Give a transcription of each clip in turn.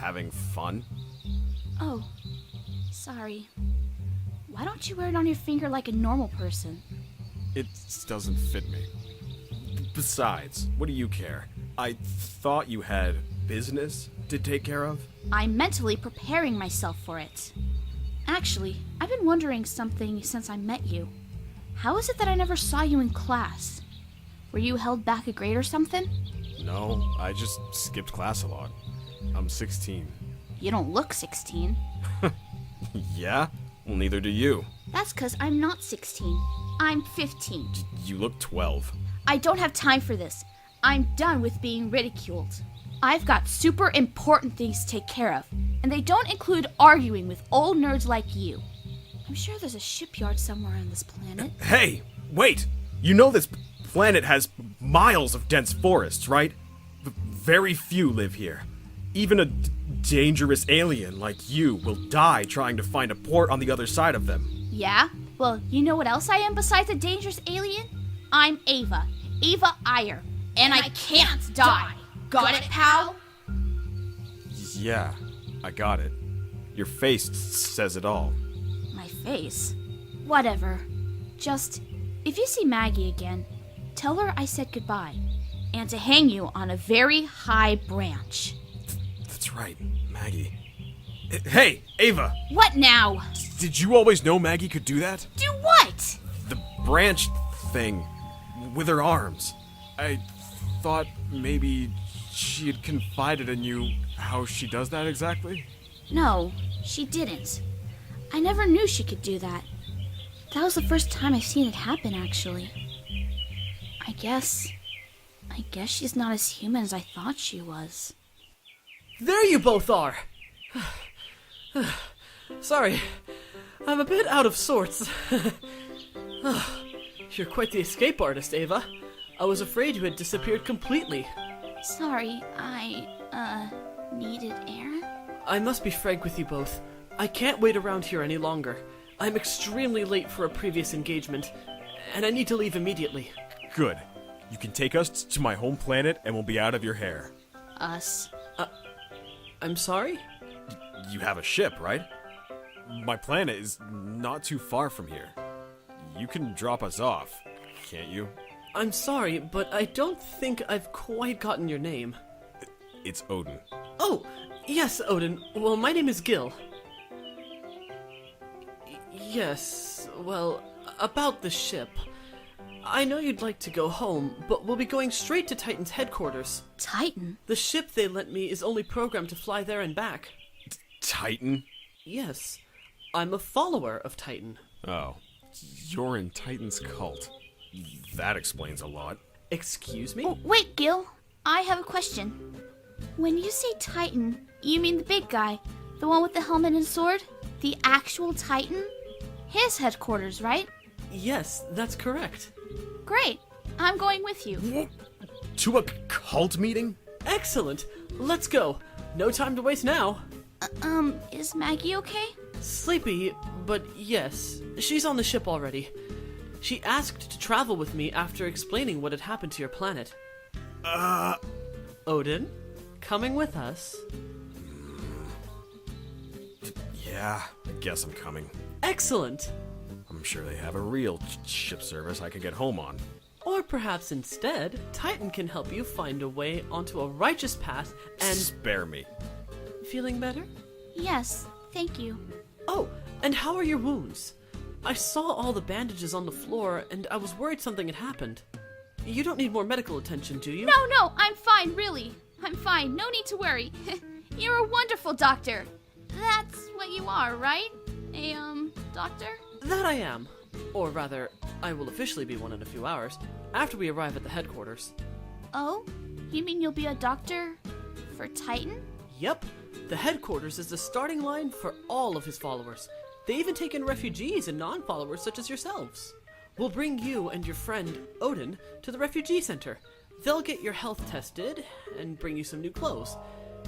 having fun? Oh, sorry. Why don't you wear it on your finger like a normal person? It doesn't fit me. Besides, what do you care? I thought you had business to take care of? I'm mentally preparing myself for it. Actually, I've been wondering something since I met you. How is it that I never saw you in class? Were you held back a grade or something? No, I just skipped class a lot. I'm 16. You don't look 16. Yeah? Well, neither do you. That's 'cause I'm not 16. I'm 15. You look 12. I don't have time for this. I'm done with being ridiculed. I've got super important things to take care of, and they don't include arguing with old nerds like you. I'm sure there's a shipyard somewhere on this planet. Hey, wait! You know this planet has miles of dense forests, right? Very few live here. Even a dangerous alien like you will die trying to find a port on the other side of them. Yeah? Well, you know what else I am besides a dangerous alien? I'm Ava Ire, and I can't die. Got it, pal? Yeah, I got it. Your face says it all. My face? Whatever. Just, if you see Maggie again, tell her I said goodbye, and to hang you on a very high branch. That's right, Maggie. Hey, Ava! What now? Did you always know Maggie could do that? Do what? The branch thing with her arms. I thought maybe she had confided in you how she does that exactly. No, she didn't. I never knew she could do that. That was the first time I've seen it happen, actually. I guess she's not as human as I thought she was. There you both are! Sorry, I'm a bit out of sorts. You're quite the escape artist, Ava. I was afraid you had disappeared completely. Sorry, I, needed air? I must be frank with you both. I can't wait around here any longer. I'm extremely late for a previous engagement, and I need to leave immediately. Good. You can take us to my home planet and we'll be out of your hair. Us? I'm sorry? You have a ship, right? My planet is not too far from here. You can drop us off, can't you? I'm sorry, but I don't think I've quite gotten your name. It's Odin. Oh, yes, Odin. Well, my name is Gil. Yes, well, about the ship. I know you'd like to go home, but we'll be going straight to Titan's headquarters. Titan? The ship they lent me is only programmed to fly there and back. Titan? Yes, I'm a follower of Titan. Oh, you're in Titan's cult. That explains a lot. Excuse me? Oh, wait, Gil. I have a question. When you say Titan, you mean the big guy? The one with the helmet and sword? The actual Titan? His headquarters, right? Yes, that's correct. Great. I'm going with you. To a cult meeting? Excellent. Let's go. No time to waste now. Is Maggie okay? Sleepy, but yes, she's on the ship already. She asked to travel with me after explaining what had happened to your planet. Odin, coming with us? Yeah, I guess I'm coming. Excellent. I'm sure they have a real ship service I could get home on. Or perhaps instead, Titan can help you find a way onto a righteous path and... Spare me. Feeling better? Yes, thank you. Oh, and how are your wounds? I saw all the bandages on the floor, and I was worried something had happened. You don't need more medical attention, do you? No, I'm fine, really. I'm fine, no need to worry. You're a wonderful doctor. That's what you are, right? A, doctor? That I am. Or rather, I will officially be one in a few hours, after we arrive at the headquarters. Oh? You mean you'll be a doctor for Titan? Yep. The headquarters is the starting line for all of his followers. They even take in refugees and non-followers such as yourselves. We'll bring you and your friend, Odin, to the refugee center. They'll get your health tested and bring you some new clothes.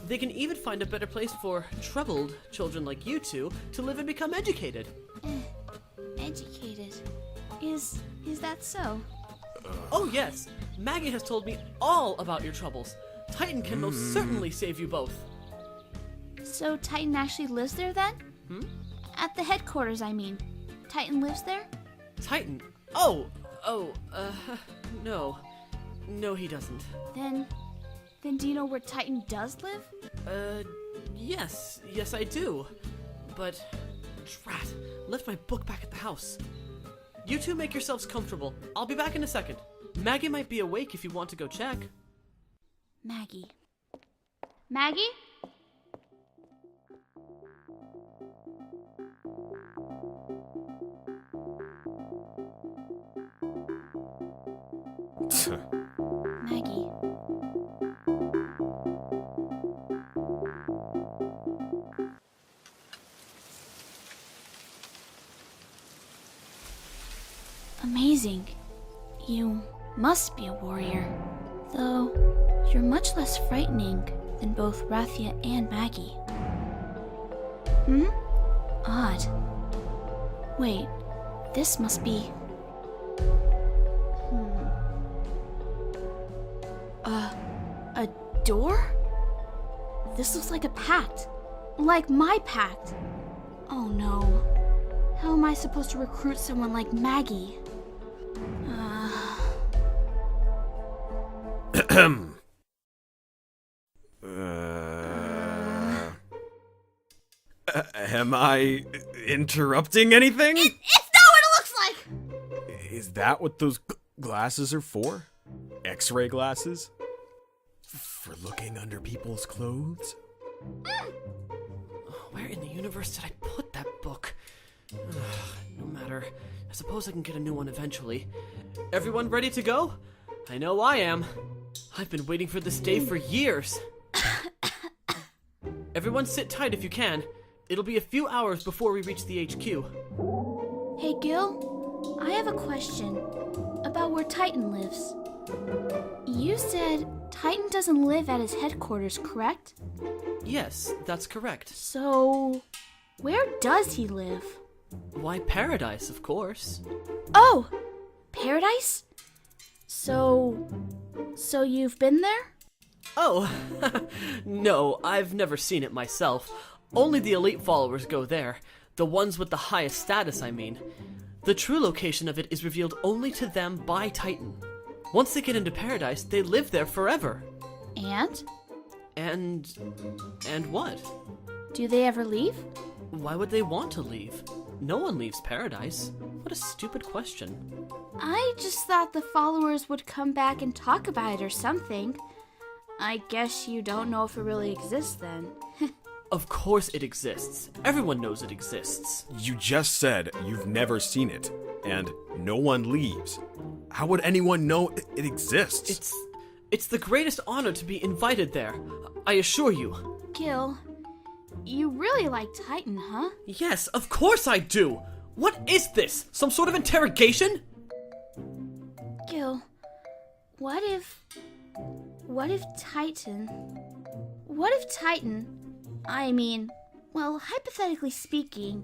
They can even find a better place for troubled children like you two to live and become educated. Educated? Is that so? Oh yes, Maggie has told me all about your troubles. Titan can most certainly save you both. So Titan actually lives there then? At the headquarters, I mean. Titan lives there? Titan? No. No, he doesn't. Then do you know where Titan does live? Yes, I do. But, drat, left my book back at the house. You two make yourselves comfortable. I'll be back in a second. Maggie might be awake if you want to go check. Maggie? Maggie? Maggie. Amazing. You must be a warrior. Though, you're much less frightening than both Wrathia and Maggie. Odd. Wait, this must be... A door? This looks like a pact. Like my pact. Oh no. How am I supposed to recruit someone like Maggie? Am I interrupting anything? It's not what it looks like! Is that what those glasses are for? X-ray glasses? For looking under people's clothes? Where in the universe did I put that book? No matter. I suppose I can get a new one eventually. Everyone ready to go? I know I am. I've been waiting for this day for years. Everyone sit tight if you can. It'll be a few hours before we reach the HQ. Hey Gil, I have a question about where Titan lives. You said Titan doesn't live at his headquarters, correct? Yes, that's correct. So, where does he live? Why, Paradise, of course. Oh! Paradise? So you've been there? Oh, no, I've never seen it myself. Only the elite followers go there. The ones with the highest status, I mean. The true location of it is revealed only to them by Titan. Once they get into Paradise, they live there forever. And? And what? Do they ever leave? Why would they want to leave? No one leaves Paradise. What a stupid question. I just thought the followers would come back and talk about it or something. I guess you don't know if it really exists then. Of course it exists. Everyone knows it exists. You just said you've never seen it, and no one leaves. How would anyone know it exists? It's the greatest honor to be invited there. I assure you. Gil, you really like Titan, huh? Yes, of course I do. What is this? Some sort of interrogation? Gil, what if Titan, I mean, well, hypothetically speaking,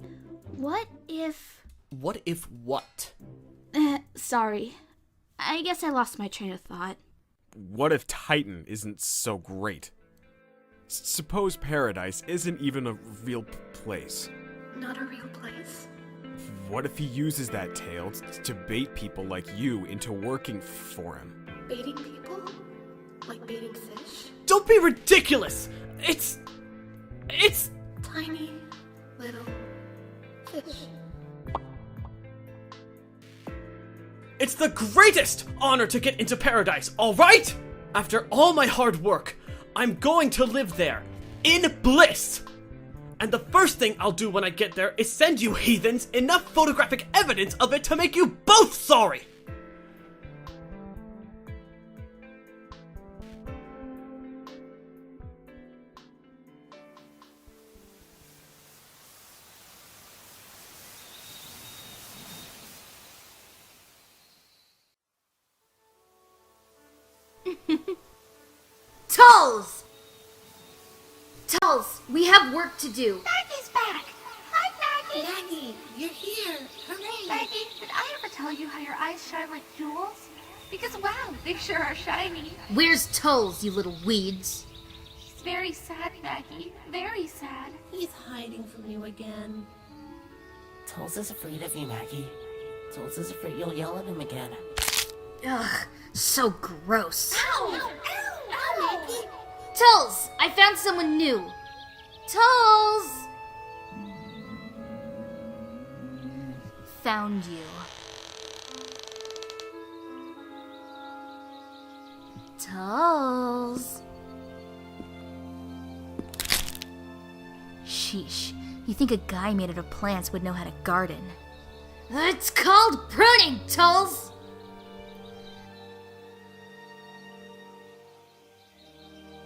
what if... What if what? Sorry. I guess I lost my train of thought. What if Titan isn't so great? Suppose Paradise isn't even a real place. Not a real place. What if he uses that tale to bait people like you into working for him? Baiting people? Like baiting fish? Don't be ridiculous! It's... Tiny, little fish. It's the greatest honor to get into Paradise, alright? After all my hard work, I'm going to live there, in bliss! And the first thing I'll do when I get there is send you heathens enough photographic evidence of it to make you both sorry! Tuls! Tuls, we have work to do. Maggie's back! Hi, Maggie! Maggie, you're here. Hooray! Maggie, did I ever tell you how your eyes shine like jewels? Because wow, they sure are shiny. Where's Tuls, you little weeds? He's very sad, Maggie. Very sad. He's hiding from you again. Tuls is afraid of you, Maggie. Tuls is afraid you'll yell at him again. Ugh, so gross. Ow! Ow, Maggie! Tuls, I found someone new. Tuls! Found you. Tuls. Sheesh, you think a guy made out of plants would know how to garden. It's called pruning, Tuls!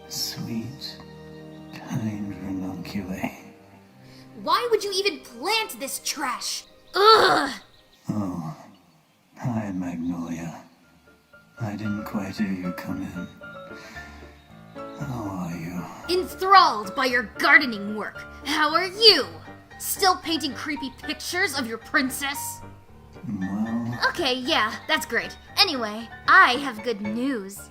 Sweet, kind ranunculae. Why would you even plant this trash? Ugh! Oh, hi, Magnolia. I didn't quite hear you come in. How are you? Enthralled by your gardening work. How are you? Still painting creepy pictures of your princess? Well, Okay, yeah, that's great. Anyway, I have good news.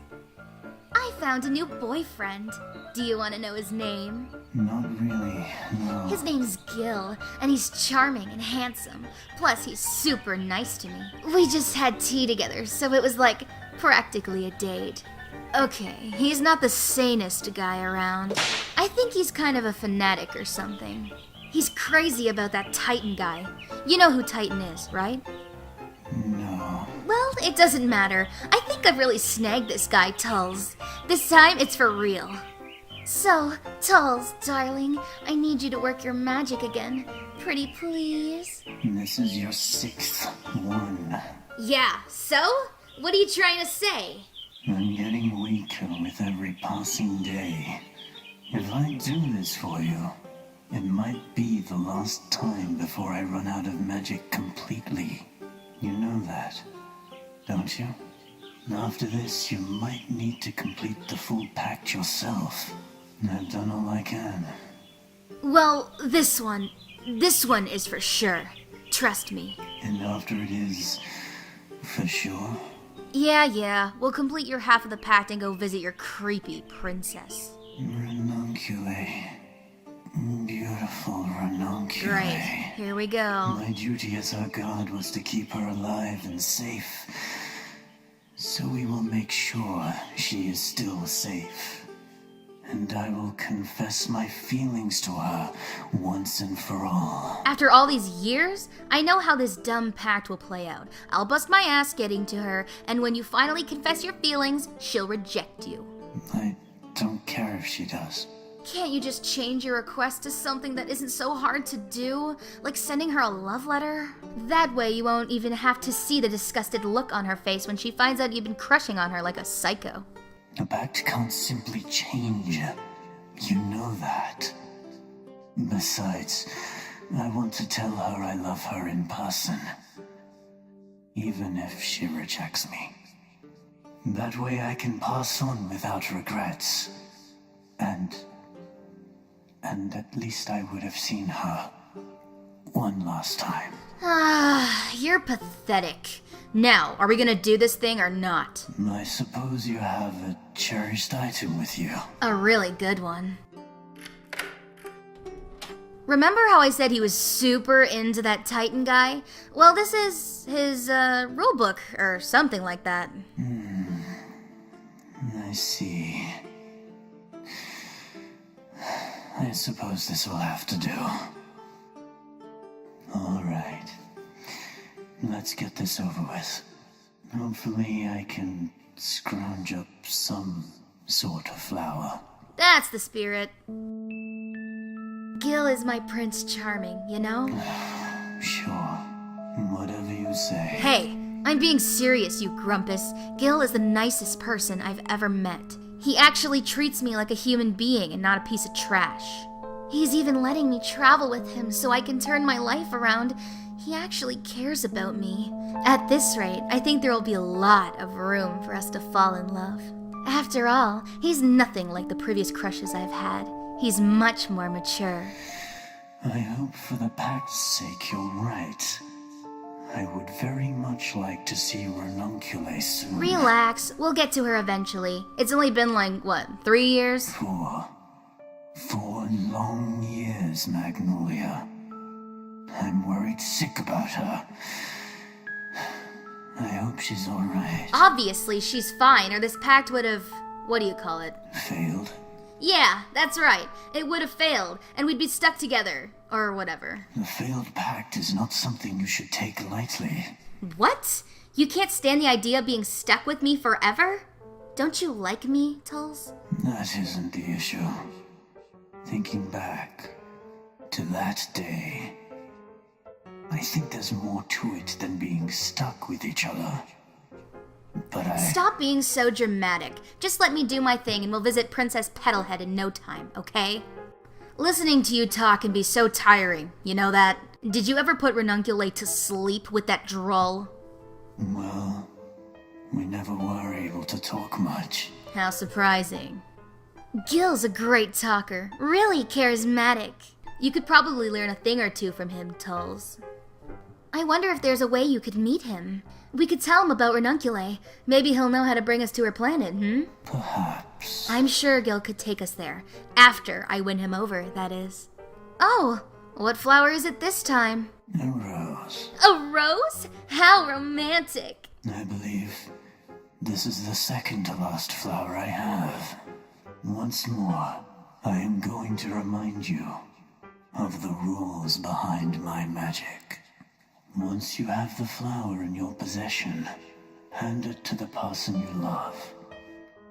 I found a new boyfriend. Do you want to know his name? not really, no. His name's Gil, and he's charming and handsome. Plus, he's super nice to me. We just had tea together, so it was like practically a date. Okay, he's not the sanest guy around. I think he's kind of a fanatic or something. He's crazy about that Titan guy. You know who Titan is, right? No. Well, it doesn't matter. I think I've really snagged this guy, Tuls. This time, it's for real. So, Tuls, darling, I need you to work your magic again. Pretty please? This is your 6th one. Yeah, so? What are you trying to say? I'm getting weaker with every passing day. If I do this for you, it might be the last time before I run out of magic completely. You know that, don't you? After this, you might need to complete the full pact yourself. I've done all I can. Well, this one is for sure. Trust me. And after it is, for sure, Yeah, we'll complete your half of the pact and go visit your creepy princess. ranunculae. Beautiful ranunculae. Great, here we go. My duty as her guard was to keep her alive and safe. So we will make sure she is still safe. And I will confess my feelings to her once and for all. After all these years, I know how this dumb pact will play out. I'll bust my ass getting to her, and when you finally confess your feelings, she'll reject you. I don't care if she does. Can't you just change your request to something that isn't so hard to do? Like sending her a love letter? That way you won't even have to see the disgusted look on her face when she finds out you've been crushing on her like a psycho. A pact can't simply change. You know that. Besides, I want to tell her I love her in person. Even if she rejects me. That way I can pass on without regrets. And at least I would have seen her one last time. Ah, you're pathetic. Now, are we gonna do this thing or not? I suppose you have a cherished item with you. A really good one. Remember how I said he was super into that Titan guy? Well, this is his, rulebook, or something like that. I see. I suppose this will have to do. All right. Let's get this over with. Hopefully I can scrounge up some sort of flower. That's the spirit. Gil is my Prince Charming, you know? Sure. Whatever you say. Hey, I'm being serious, you grumpus. Gil is the nicest person I've ever met. He actually treats me like a human being and not a piece of trash. He's even letting me travel with him so I can turn my life around. He actually cares about me. At this rate, I think there will be a lot of room for us to fall in love. After all, he's nothing like the previous crushes I've had. He's much more mature. I hope for the pact's sake you're right. I would very much like to see Ranunculae soon. Relax, we'll get to her eventually. It's only been like, 3 years? 4. 4 long years, Magnolia. I'm worried sick about her. I hope she's alright. Obviously, she's fine, or this pact would have... what do you call it? Failed? Yeah, that's right. It would have failed, and we'd be stuck together. Or whatever. The failed pact is not something you should take lightly. What? You can't stand the idea of being stuck with me forever? Don't you like me, Tuls? That isn't the issue. Thinking back to that day, I think there's more to it than being stuck with each other. But Stop being so dramatic. Just let me do my thing and we'll visit Princess Petalhead in no time, okay? Listening to you talk can be so tiring, you know that? Did you ever put Ranunculate to sleep with that droll? Well, we never were able to talk much. How surprising. Gil's a great talker, really charismatic. You could probably learn a thing or two from him, Tuls. I wonder if there's a way you could meet him. We could tell him about Ranunculae. Maybe he'll know how to bring us to her planet, Perhaps. I'm sure Gil could take us there. After I win him over, that is. Oh, what flower is it this time? A rose. A rose? How romantic. I believe this is the second to last flower I have. Once more, I am going to remind you of the rules behind my magic. Once you have the flower in your possession, hand it to the person you love.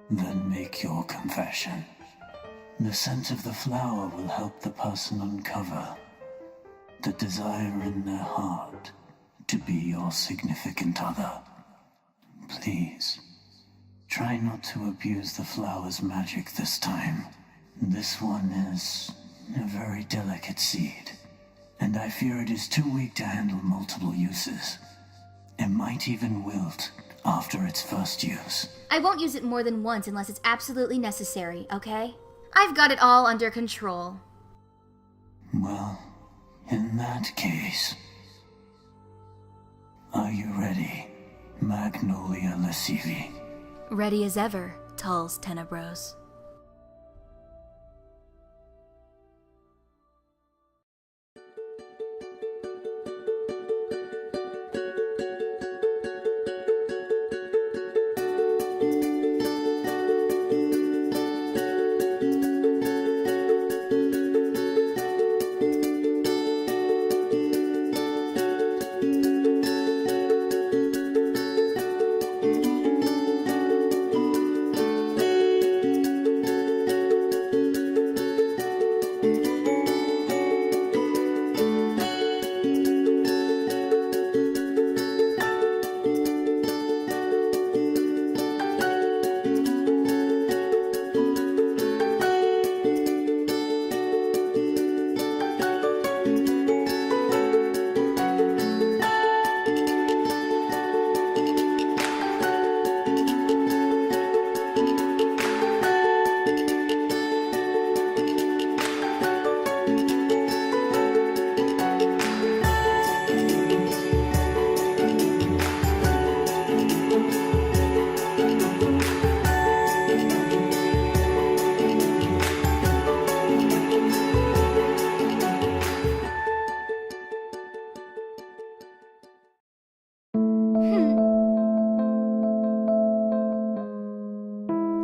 Then make your confession. The scent of the flower will help the person uncover the desire in their heart to be your significant other. Please, try not to abuse the flower's magic this time. This one is a very delicate seed, and I fear it is too weak to handle multiple uses. It might even wilt after its first use. I won't use it more than once unless it's absolutely necessary, okay? I've got it all under control. Well, in that case, are you ready, Magnolia Lacivi? Ready as ever, Tuls Tenebrose.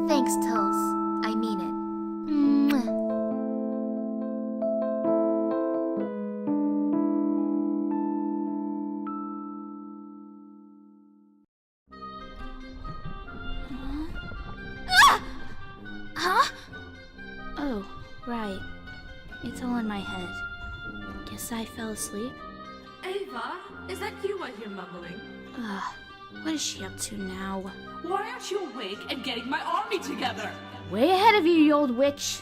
Thanks, Tuls. I mean it. Mwah. Huh? Oh, right. It's all in my head. Guess I fell asleep. Ava, is that you I hear mumbling? What is she up to now? Why aren't you awake and getting my army together? Way ahead of you, you old witch.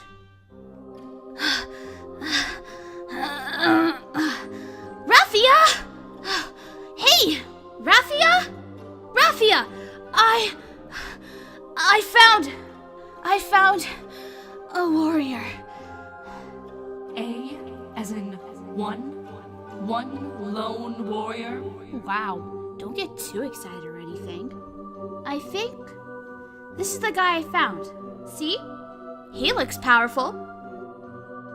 Wrathia! Hey! Wrathia? Wrathia! I found a warrior. A as in one lone warrior? Wow, don't get too excited or anything. I think this is the guy I found. See? He looks powerful.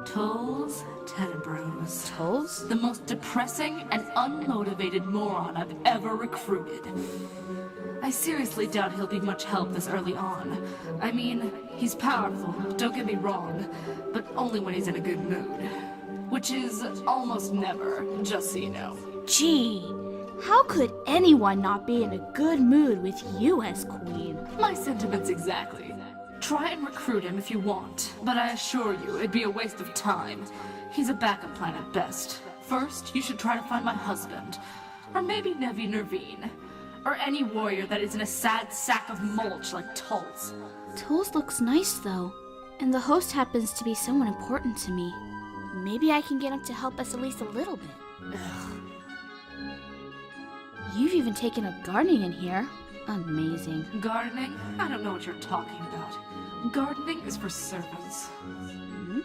Tuls Tenebrose. Tuls? The most depressing and unmotivated moron I've ever recruited. I seriously doubt he'll be much help this early on. I mean, he's powerful, don't get me wrong, but only when he's in a good mood. Which is almost never, just so you know. Gee, how could anyone not be in a good mood with you as queen? My sentiments exactly. Try and recruit him if you want, but I assure you it'd be a waste of time. He's a backup plan at best. First, you should try to find my husband, or maybe Nevy Nervine, or any warrior that isn't a sad sack of mulch like Tuls. Tuls looks nice though, and the host happens to be someone important to me. Maybe I can get him to help us at least a little bit. Ugh. You've even taken up gardening in here. Amazing. Gardening? I don't know what you're talking about. Gardening is for servants. Hmm?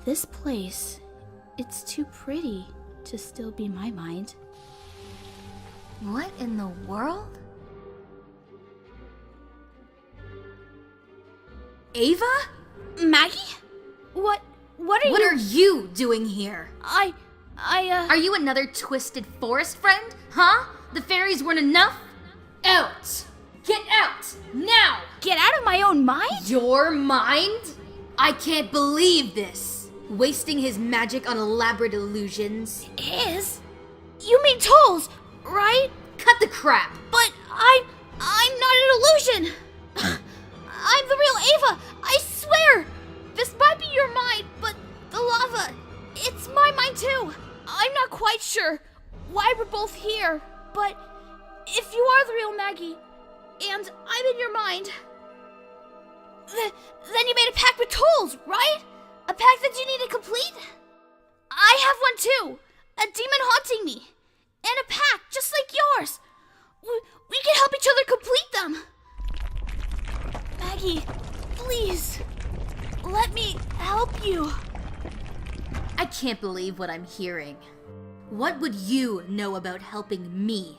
This place, it's too pretty to still be my mind. What in the world? Ava? Maggie? What are you doing here? Are you another twisted forest friend? Huh? The fairies weren't enough? Out! Get out! Now! Get out of my own mind? Your mind? I can't believe this. Wasting his magic on elaborate illusions. Is? You mean Tuls, right? Cut the crap! But I'm not an illusion! I'm the real Ava, I swear! This might be your mind, but the lava, it's my mind too. I'm not quite sure why we're both here, but if you are the real Maggie, and I'm in your mind, then you made a pact with Tuls, right? A pact that you need to complete? I have one too. A demon haunting me. And a pact just like yours. We can help each other complete them. Maggie, please. Let me help you. I can't believe what I'm hearing. What would you know about helping me?